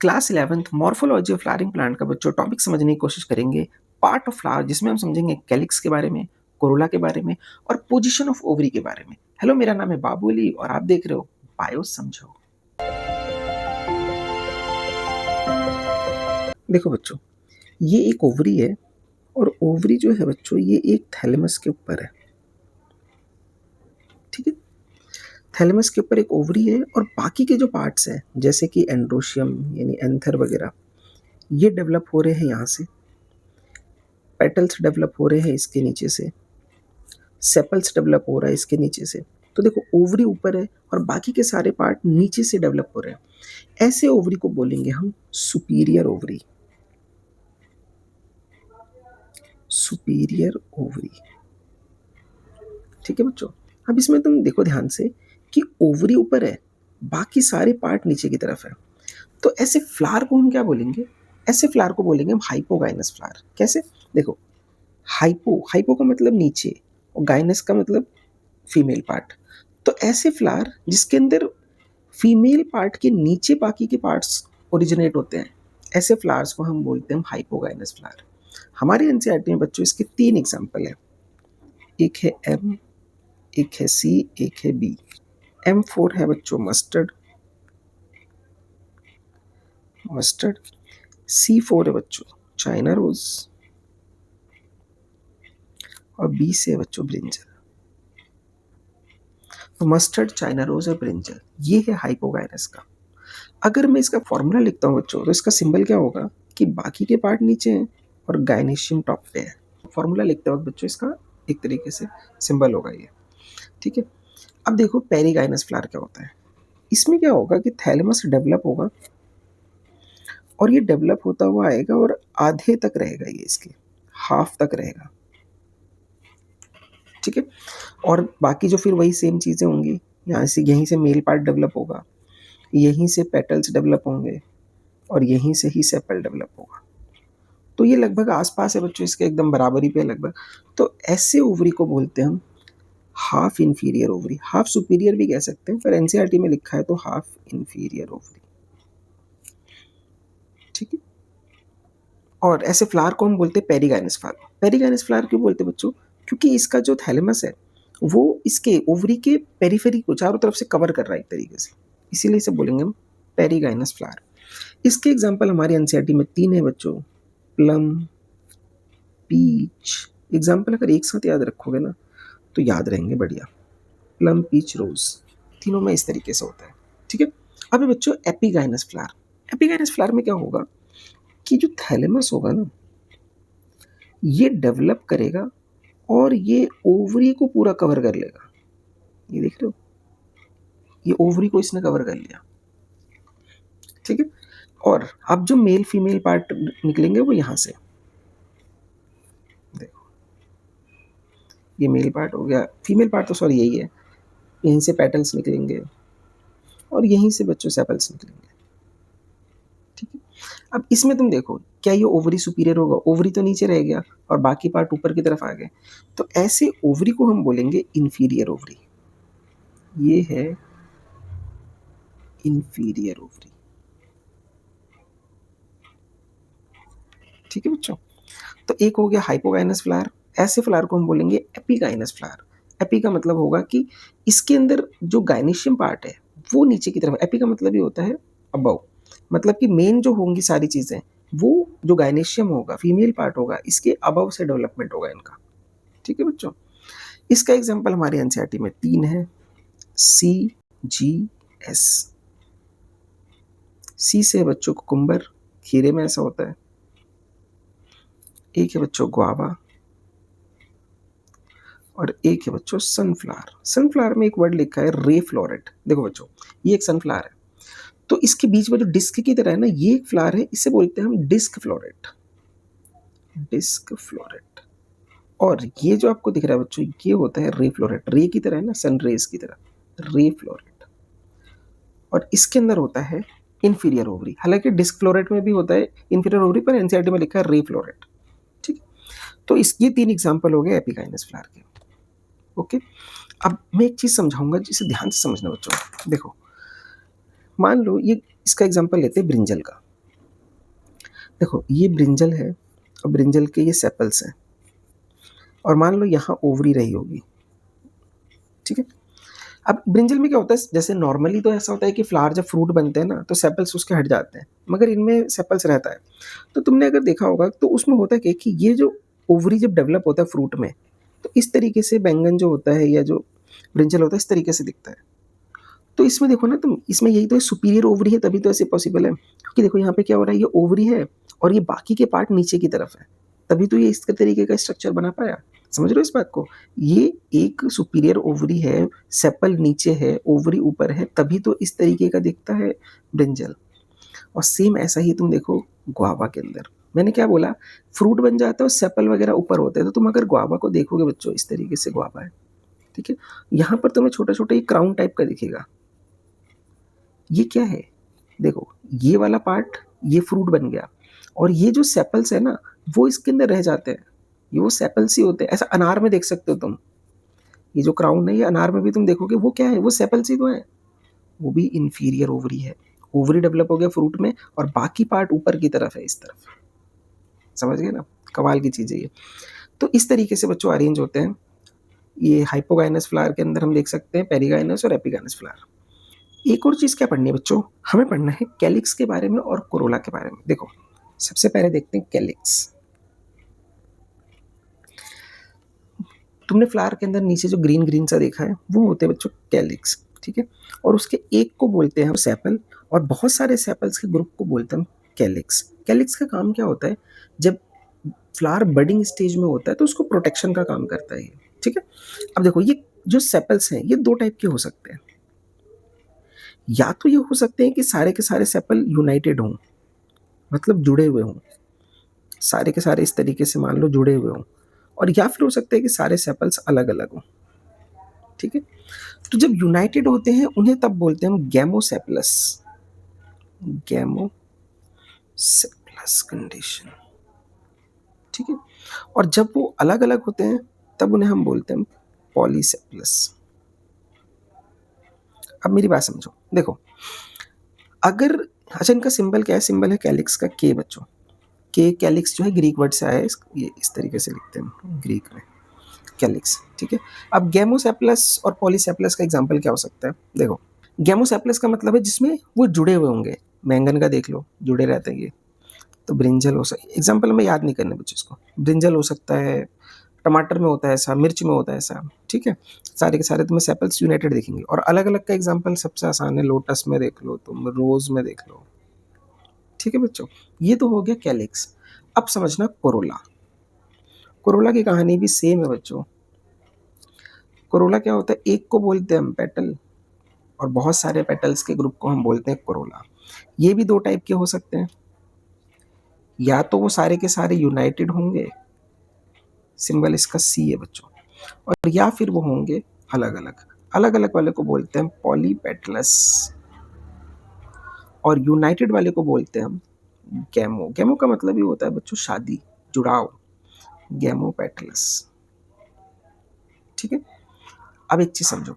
Class 11th morphology of flowering plant का बच्चों topic समझने की कोशिश करेंगे। पार्ट ऑफ फ्लावर जिसमें हम समझेंगे कैलिक्स के बारे में, कोरोला के बारे में और पोजीशन ऑफ ओवरी के बारे में। हेलो, मेरा नाम है बाबू अली और आप देख रहे हो बायो समझो। देखो बच्चों, ये एक ओवरी है और ओवरी जो है बच्चों ये एक थैलेमस के ऊपर है। ठीक है, थैलेमस के ऊपर एक ओवरी है और बाकी के जो पार्ट्स हैं जैसे कि एंड्रोशियम यानी एंथर वगैरह ये डेवलप हो रहे हैं यहाँ से। पेटल्स डेवलप हो रहे हैं इसके नीचे से, सेपल्स डेवलप हो रहा है इसके नीचे से। तो देखो ओवरी ऊपर है और बाकी के सारे पार्ट नीचे से डेवलप हो रहे हैं। ऐसे ओवरी को बोलेंगे हम सुपीरियर ओवरी। सुपीरियर ओवरी, ठीक है बच्चों। अब इसमें तुम देखो ध्यान से कि ओवरी ऊपर है, बाकी सारे पार्ट नीचे की तरफ है। तो ऐसे फ्लावर को हम क्या बोलेंगे? ऐसे फ्लावर को बोलेंगे हम हाइपोगाइनस फ्लावर। कैसे? देखो, हाइपो का मतलब नीचे और गाइनस का मतलब फीमेल पार्ट। तो ऐसे फ्लावर जिसके अंदर फीमेल पार्ट के नीचे बाकी के पार्ट्स ओरिजिनेट होते हैं, ऐसे फ्लावर्स को हम बोलते हैं हाइपोगाइनस फ्लावर। हमारे एनसीईआरटी में बच्चों इसके 3 एग्जाम्पल है। एक है एम, एक है सी, एक है बी। M4 है बच्चों मस्टर्ड, C4 है बच्चों चाइना रोज और बी से है बच्चों ब्रिंजल। तो मस्टर्ड, चाइना रोज और ब्रिंजल ये है हाइपोगाइनस का। अगर मैं इसका फॉर्मूला लिखता हूँ बच्चों तो इसका सिंबल क्या होगा कि बाकी के पार्ट नीचे हैं और गाइनेशियम टॉप पे है। फॉर्मूला लिखते वक्त बच्चों इसका एक तरीके से सिंबल होगा ये। ठीक है, अब देखो पेरीगाइनस फ्लावर क्या होता है। इसमें क्या होगा कि थैलेमस डेवलप होगा और ये डेवलप होता हुआ आएगा और आधे तक रहेगा, ये इसके हाफ तक रहेगा। ठीक है, और बाकी जो फिर वही सेम चीज़ें होंगी, यहाँ से यहीं से मेल पार्ट डेवलप होगा, यहीं से पेटल्स डेवलप होंगे और यहीं से ही सेपल डेवलप होगा। तो ये लगभग आसपास है बच्चों, इसके एकदम बराबरी पे लगभग। तो ऐसे ओवरी को बोलते हैं हम half inferior ovary. Half superior भी कह सकते हैं, पर एनसीईआरटी में लिखा है तो हाफ इंफीरियर ओवरी। ठीक है, और ऐसे फ्लावर को हम बोलते हैं पेरीगाइनस फ्लावर। पेरीगाइनस फ्लावर क्यों बोलते हैं बच्चों? क्योंकि इसका जो थैलेमस है वो इसके ओवरी के पेरिफेरी को चारों तरफ से कवर कर रहा है एक तरीके से, इसीलिए इसे बोलेंगे हम पेरीगाइनस फ्लावर। इसके एग्जाम्पल हमारे एनसीईआरटी में 3 है बच्चों, प्लम, पीच। एग्जाम्पल अगर एक साथ याद रखोगे ना तो याद रहेंगे बढ़िया। प्लम, पीच, रोज, तीनों में इस तरीके से होता है। ठीक है, अभी बच्चों एपिगाइनस फ्लावर। एपिगाइनस फ्लावर में क्या होगा कि जो थैलेमस होगा ना ये डेवलप करेगा और ये ओवरी को पूरा कवर कर लेगा। ये देख रहे हो, ये ओवरी को इसने कवर कर लिया। ठीक है, और अब जो मेल फीमेल पार्ट निकलेंगे वो यहां से, देखो ये मेल पार्ट हो गया, फीमेल पार्ट तो सॉरी यही है। यहीं से पेटल्स निकलेंगे और यहीं से बच्चों सेपल्स निकलेंगे। ठीक है, अब इसमें तुम देखो क्या ये ओवरी सुपीरियर होगा? ओवरी तो नीचे रह गया और बाकी पार्ट ऊपर की तरफ आ गए। तो ऐसे ओवरी को हम बोलेंगे इंफीरियर ओवरी। ये है इंफीरियर ओवरी। ठीक है बच्चों, तो एक हो गया हाइपोगाइनस फ्लावर। ऐसे फ्लावर को हम बोलेंगे एपिगाइनस फ्लावर। एपी का मतलब होगा कि इसके अंदर जो गाइनेशियम पार्ट है वो नीचे की तरफ। एपी का मतलब ये होता है अबव, मतलब कि मेन जो होंगी सारी चीजें वो जो गाइनेशियम होगा, फीमेल पार्ट होगा, इसके अबव से डेवलपमेंट होगा इनका। ठीक है बच्चों, इसका एग्जाम्पल हमारे एनसीईआरटी में 3 है, सी, जी, एस। सी से बच्चों को कुकुम्बर, खीरे में ऐसा होता है। एक है बच्चों ग्वावा और एक है बच्चों सनफ्लावर। सनफ्लावर में एक वर्ड लिखा है रे फ्लोरेट। देखो बच्चों ये एक सनफ्लावर है, तो इसके बीच में जो डिस्क की तरह है ना ये एक फ्लावर है, इसे बोलते हैं हम डिस्क फ्लोरेट। Disc floret. और ये जो आपको दिख रहा है बच्चों ये होता है रे फ्लोरेट। रे की तरह है ना, सन रेज की तरह, रे फ्लोरेट। और इसके अंदर होता है इंफीरियर ओवरी। हालांकि डिस्क फ्लोरेट में भी होता है इंफीरियर ओवरी, पर एनसीईआरटी में लिखा है रे फ्लोरेट। ठीक, तो इस ये 3 एग्जाम्पल हो गए एपिगाइनस फ्लावर के। ओके, अब मैं एक चीज समझाऊंगा जिसे ध्यान से समझना बच्चों। देखो मान लो ये इसका एग्जांपल लेते हैं ब्रिंजल का। देखो ये ब्रिंजल है और ब्रिंजल के ये सेपल्स हैं और मान लो यहाँ ओवरी रही होगी, ठीक है। अब ब्रिंजल में क्या होता है, जैसे नॉर्मली तो ऐसा होता है कि फ्लावर जब फ्रूट बनते हैं ना तो सेपल्स उसके हट जाते हैं, मगर इनमें सेपल्स रहता है। तो तुमने अगर देखा होगा तो उसमें होता है क्या कि ये जो ओवरी जब डेवलप होता है फ्रूट में, तो इस तरीके से बैंगन जो होता है या जो ब्रिंजल होता है इस तरीके से दिखता है। तो इसमें देखो ना तुम, इसमें यही तो है, सुपीरियर ओवरी है तभी तो ऐसे पॉसिबल है, क्योंकि देखो यहाँ पे क्या हो रहा है, ये ओवरी है और ये बाकी के पार्ट नीचे की तरफ है, तभी तो ये इस तरीके का स्ट्रक्चर बना पाया। समझ रहे हो इस बात को? ये एक सुपीरियर ओवरी है, सेपल नीचे है, ओवरी ऊपर है, तभी तो इस तरीके का दिखता है ब्रिंजल। और सेम ऐसा ही तुम देखो गुआवा के अंदर, मैंने क्या बोला, फ्रूट बन जाता है और सेपल वगैरह ऊपर होते हैं, तो तुम अगर गुआवा को देखोगे बच्चों इस तरीके से गुआवा है, ठीक है। यहाँ पर तुम्हें छोटा छोटा एक क्राउन टाइप का दिखेगा, ये क्या है, देखो ये वाला पार्ट, ये फ्रूट बन गया, और ये जो सेपल्स है ना वो इसके अंदर रह जाते हैं, ये वो सेपल्स ही होते हैं। ऐसा अनार में देख सकते हो तुम, ये जो क्राउन है ये अनार में भी तुम देखोगे वो क्या है, वो सेपल्स ही तो है, वो भी इंफीरियर ओवरी है। ओवरी डेवलप हो गया फ्रूट में और बाकी पार्ट ऊपर की तरफ है, इस तरफ। समझ गए ना, कमाल की चीज़ है ये। तो इस तरीके से बच्चों अरेंज होते हैं। ये हाइपोगाइनस फ्लावर के अंदर हम देख सकते हैं पेरिगाइनस और एपिगाइनस फ्लावर। एक और चीज़ क्या पढ़नी है बच्चों, हमें पढ़ना है कैलिक्स के बारे में और कोरोला के बारे में। देखो सबसे पहले देखते हैं कैलिक्स। तुमने फ्लावर के अंदर नीचे जो ग्रीन ग्रीन सा देखा है वो होते हैं बच्चों कैलिक्स, ठीक है। और उसके एक को बोलते हैं सेपल, और बहुत सारे सेपल्स के ग्रुप को बोलते हैं कैलिक्स। कैलिक्स का काम क्या होता है, जब फ्लावर बडिंग स्टेज में होता है तो उसको प्रोटेक्शन का काम करता है ये, ठीक है। अब देखो ये जो सेपल्स हैं ये दो टाइप के हो सकते हैं, या तो ये हो सकते हैं कि सारे के सारे सेपल यूनाइटेड हों, मतलब जुड़े हुए हों, सारे के सारे इस तरीके से मान लो जुड़े हुए हों, और या फिर हो सकता है कि सारे सेपल्स अलग अलग हों, ठीक है। तो जब यूनाइटेड होते हैं उन्हें तब बोलते हैं हम गैमोसेपलस, गैमोसेपलस कंडीशन, ठीक है। और जब वो अलग अलग होते हैं तब उन्हें हम बोलते हैं पॉलीसेपलस। अब मेरी बात समझो, देखो अगर, अच्छा इनका सिंबल क्या है, सिंबल है कैलिक्स का के बच्चों, के कैलिक्स जो है ग्रीक वर्ड से आया है, ये इस तरीके से लिखते हैं ग्रीक में कैलिक्स, ठीक है। अब गैमोसेपलस और पॉलीसेपलस का एग्जांपल क्या हो सकता है, देखो गैमोसेपलस का मतलब है जिसमें वो जुड़े हुए होंगे, बैंगन का देख लो जुड़े रहते हैं ये, तो ब्रिंजल हो सकता है, एग्जाम्पल में याद नहीं करने बच्चों इसको, ब्रिंजल हो सकता है, टमाटर में होता है ऐसा, मिर्च में होता है ऐसा, ठीक है। सारे के सारे तुम्हें सेपल्स यूनाइटेड दिखेंगे। और अलग अलग का एग्जाम्पल सबसे आसान है, लोटस में देख लो तुम, रोज में देख लो, ठीक है बच्चों। ये तो हो गया कैलिक्स। अब समझना कोरोला, कोरोला की कहानी भी सेम है बच्चों। कोरोला क्या होता है, एक को बोलते हैं हम पेटल, और बहुत सारे पेटल्स के ग्रुप को हम बोलते हैं कोरोला। ये भी दो टाइप के हो सकते हैं, या तो वो सारे के सारे यूनाइटेड होंगे, सिंबल इसका सी है बच्चों, और या फिर वो होंगे अलग अलग। अलग अलग वाले को बोलते हैं पॉलीपेटलस, और यूनाइटेड वाले को बोलते हैं हम गैमो। गैमो का मतलब ही होता है बच्चों शादी, जुड़ाव, गैमोपेटलस, ठीक है। अब एक चीज समझो,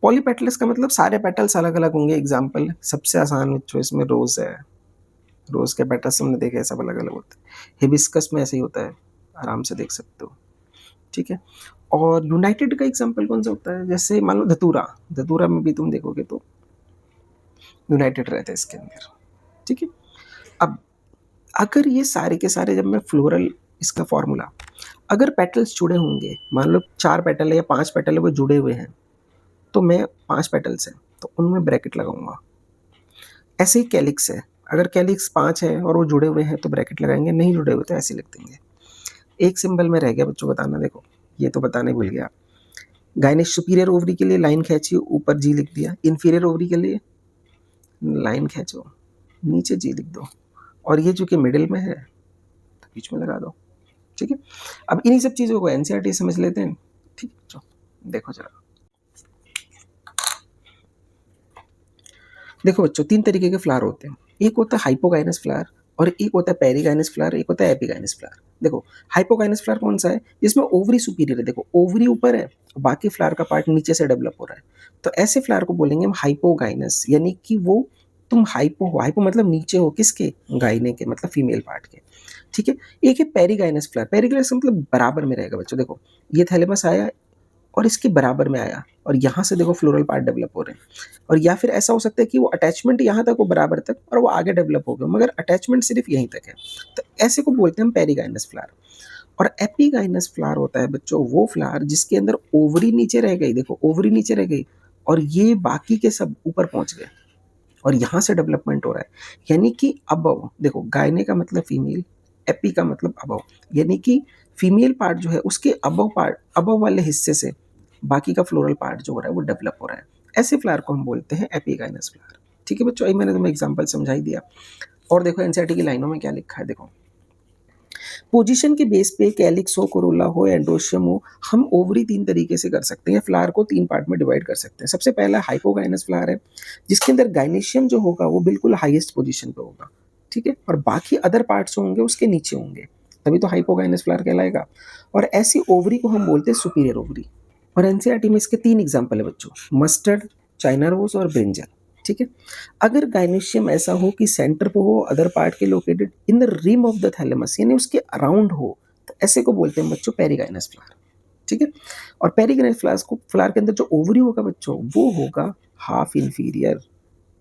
पॉलीपेटलस का मतलब सारे पेटल्स अलग अलग होंगे। एग्जाम्पल सबसे आसान बच्चों इसमें रोज है, रोज के पेटल्स हमने देखे सब अलग अलग होते हैं। हिबिस्कस में ऐसे ही होता है, आराम से देख सकते हो, ठीक है। और यूनाइटेड का एग्जाम्पल कौन सा होता है, जैसे मान लो धतूरा, धतूरा में भी तुम देखोगे तो यूनाइटेड रहते हैं इसके अंदर, ठीक है। अब अगर ये सारे के सारे, जब मैं फ्लोरल, इसका फॉर्मूला, अगर पेटल्स जुड़े होंगे, मान लो 4 पेटल है या 5 पेटल है वो जुड़े हुए हैं, तो मैं 5 पेटल्स हैं तो उनमें ब्रैकेट लगाऊंगा। ऐसे ही कैलिक्स है, अगर कैलिक्स 5 है और वो जुड़े हुए हैं तो ब्रैकेट लगाएंगे, नहीं जुड़े हुए तो ऐसे लिख देंगे। एक सिंबल में रह गया बच्चों बताना, देखो ये तो बताने भूल गया। गायनेश सुपीरियर ओवरी के लिए लाइन खींची, ऊपर जी लिख दिया, इंफीरियर ओवरी के लिए लाइन खींचो, नीचे जी लिख दो, और ये जो कि मिडिल में है तो बीच में लगा दो, ठीक है। अब इन्हीं सब चीज़ों को एनसीईआरटी समझ लेते हैं, ठीक है बच्चों। देखो जरा, देखो बच्चों 3 तरीके के फ्लावर होते हैं, एक होता है हाइपोगाइनस फ्लावर, और एक होता है पेरिगाइनस फ्लावर, एक होता है एपिगाइनस फ्लावर। देखो हाइपोगाइनस फ्लावर कौन सा है, जिसमें ओवरी सुपीरियर है, देखो ओवरी ऊपर है, बाकी फ्लावर का पार्ट नीचे से डेवलप हो रहा है, तो ऐसे फ्लावर को बोलेंगे हम हाइपोगाइनस, यानी कि वो तुम हाइपो हो, हाइपो मतलब नीचे हो किसके? गाइने के मतलब फीमेल पार्ट के, ठीक है? एक है पेरिगाइनस फ्लावर, पेरिगाइनस मतलब बराबर में रहेगा बच्चों देखो, ये थैलेमस आया और इसके बराबर में आया और यहाँ से देखो फ्लोरल पार्ट डेवलप हो रहे हैं। और या फिर ऐसा हो सकता है कि वो अटैचमेंट यहाँ तक हो बराबर तक और वो आगे डेवलप हो गया मगर अटैचमेंट सिर्फ यहीं तक है। तो ऐसे को बोलते हैं हम पेरिगाइनस फ्लावर। और एपिगाइनस फ्लावर होता है बच्चों वो फ्लावर जिसके अंदर ओवरी नीचे रह गई, देखो ओवरी नीचे रह गई और ये बाकी के सब ऊपर पहुंच गए और यहाँ से डेवलपमेंट हो रहा है। यानी कि अबव, देखो गायने का मतलब फीमेल, एपी का मतलब अबव, यानी कि फीमेल पार्ट जो है उसके अबव पार्ट, अबव वाले हिस्से से बाकी का फ्लोरल पार्ट जो हो रहा है वो डेवलप हो रहा है। ऐसे फ्लावर को हम बोलते हैं एपिगाइनस फ्लावर। ठीक है बच्चों, अभी मैंने तुम्हें एग्जाम्पल समझाई दिया। और देखो एनसीईआरटी की लाइनों में क्या लिखा है, देखो पोजीशन के बेस पे कैलिक्स हो, कोरोला हो, एंड्रोशियम हो, हम ओवरी तीन तरीके से कर सकते हैं, फ्लावर को तीन पार्ट में डिवाइड कर सकते हैं। सबसे पहला हाइपोगाइनस फ्लावर है जिसके अंदर गाइनेशियम जो होगा वो बिल्कुल हाईएस्ट पोजीशन पे होगा, ठीक है, और बाकी अदर पार्ट्स होंगे उसके नीचे होंगे, तभी तो हाइपोगाइनस फ्लावर कहलाएगा। और ऐसी ओवरी को हम बोलते हैं सुपीरियर ओवरी। और एनसीईआरटी में इसके तीन एग्जाम्पल है बच्चों, मस्टर्ड, चाइना रोज और ब्रिंजल, ठीक है। अगर गाइनेशियम ऐसा हो कि सेंटर पे हो, अदर पार्ट के located in the rim of the thalamus यानी उसके अराउंड हो, तो ऐसे को बोलते हैं बच्चों पेरिगाइनस फ्लावर, ठीक है। और पेरिगाइनस फ्लावर्स को, फ्लावर के अंदर जो ओवरी होगा बच्चों वो होगा हाफ इंफीरियर।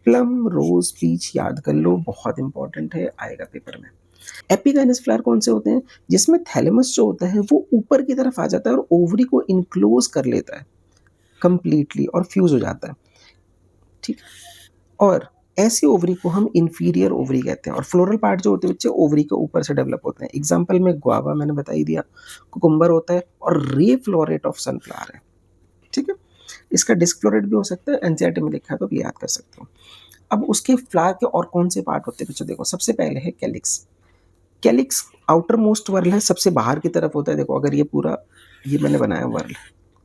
प्लम, रोज, पीच याद कर लो, बहुत इंपॉर्टेंट है, आएगा पेपर में। एपिगाइनस फ्लावर कौन से होते हैं? जिसमें थैलेमस जो होता है वो ऊपर की तरफ आ जाता है और ओवरी को इनक्लोज कर लेता है कंप्लीटली और फ्यूज हो जाता है, ठीक है। और ऐसी ओवरी को हम इंफीरियर ओवरी कहते हैं। और फ्लोरल पार्ट जो होते हैं बच्चे ओवरी के ऊपर से डेवलप होते हैं। एग्जाम्पल में गुआवा मैंने बता ही दिया, कुकुम्बर होता है और रे फ्लोरेट ऑफ सनफ्लावर है, ठीक है। इसका डिस्फ्लोरेट भी हो सकता है, एनसीईआरटी में लिखा है तो आप याद कर सकते हो। अब उसके फ्लावर के और कौन से पार्ट होते हैं बच्चों, देखो सबसे पहले है calyx. Calyx outer most whorl है, सबसे बाहर की तरफ होता है। देखो अगर ये पूरा ये मैंने बनाया वर्ल,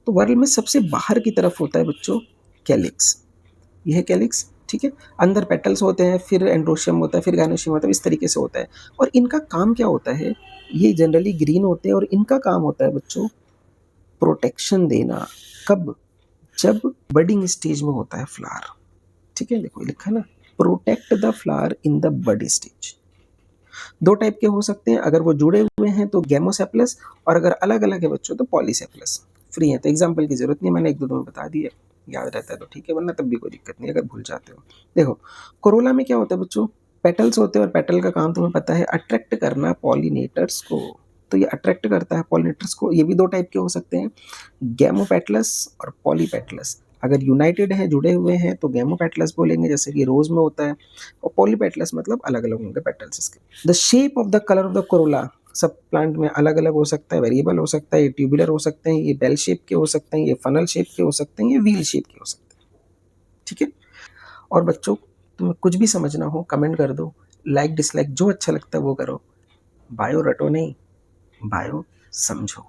तो वर्ल में सबसे बाहर की तरफ होता है बच्चों कैलिक्स, ये है कैलिक्स, ठीक है। अंदर पेटल्स होते हैं, फिर एंड्रोशियम होता है, फिर गाइनोशियम होता है, इस तरीके से होता है। और इनका काम क्या होता है, ये जनरली ग्रीन होते हैं और इनका काम होता है बच्चों प्रोटेक्शन देना। कब? जब बडिंग स्टेज में होता है फ्लावर, ठीक है। देखो लिखा है ना, protect the flower in the bud stage. दो टाइप के हो सकते हैं, अगर वो जुड़े हुए हैं तो गेमोसेप्लस, और अगर अलग अलग है बच्चों तो पॉलीसेप्लस। फ्री है तो एग्जाम्पल की जरूरत नहीं, मैंने एक दो में बता दिए, याद रहता है तो ठीक है, वरना तब भी कोई दिक्कत नहीं अगर भूल जाते हो। देखो कोरोला में क्या होता है बच्चों, पेटल्स होते हैं और पेटल का काम तुम्हें पता है अट्रैक्ट करना पॉलिनेटर्स को। तो ये अट्रैक्ट करता है पॉलिनेटर्स को। ये भी दो टाइप के हो सकते हैं, गैमोपेटलस और पॉलीपेटलस। अगर यूनाइटेड है, जुड़े हुए हैं तो गैमोपेटलस बोलेंगे, जैसे कि रोज में होता है। और पॉलीपेटलस मतलब अलग अलग होंगे पेटल्स इसके। The shape of the colour of the Corolla सब प्लांट में अलग अलग हो सकता है, वेरिएबल हो सकता है, ये ट्यूबुलर हो सकते हैं, ये बेल शेप के हो सकते हैं, ये फनल शेप के हो सकते हैं, ये व्हील शेप के हो सकते हैं, ठीक है। और बच्चों तुम्हें कुछ भी समझना हो कमेंट कर दो, लाइक डिसलाइक जो अच्छा लगता है वो करो। बायो रटो नहीं, बायो समझो।